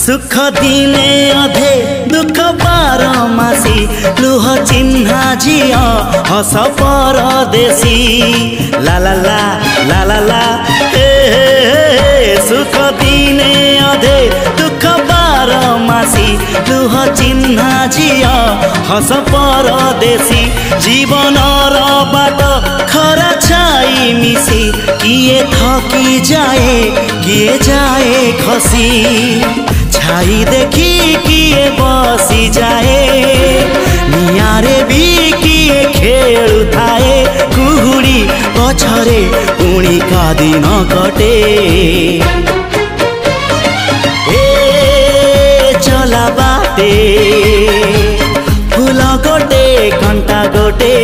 सुख दिने अधे दुख बारमासी लुह चिन्हा झिया हस परदेशी ला ला ला ला ला ला हे सुख दिने अधे दुख बारमासी लुह चिन्हा झिया हस परदेशी जीवन बाट खरा छाई मिसी किए थकी जाए किए जाए खसी छाई देखी किए बसी जाए नियारे भी किए खेलु थाए कुहुड़ी पछरे पुणी का दिन कटे ए चला बाटे फूल गोटे कंटा गोटे